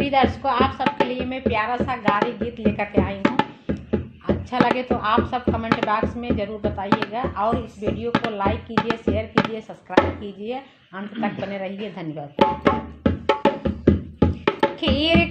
सभी दर्शकों, आप सबके लिए मैं प्यारा सा गारी गीत लेकर के आई हूँ। अच्छा लगे तो आप सब कमेंट बॉक्स में ज़रूर बताइएगा और इस वीडियो को लाइक कीजिए, शेयर कीजिए, सब्सक्राइब कीजिए। अंत तक बने रहिए। धन्यवाद। खीर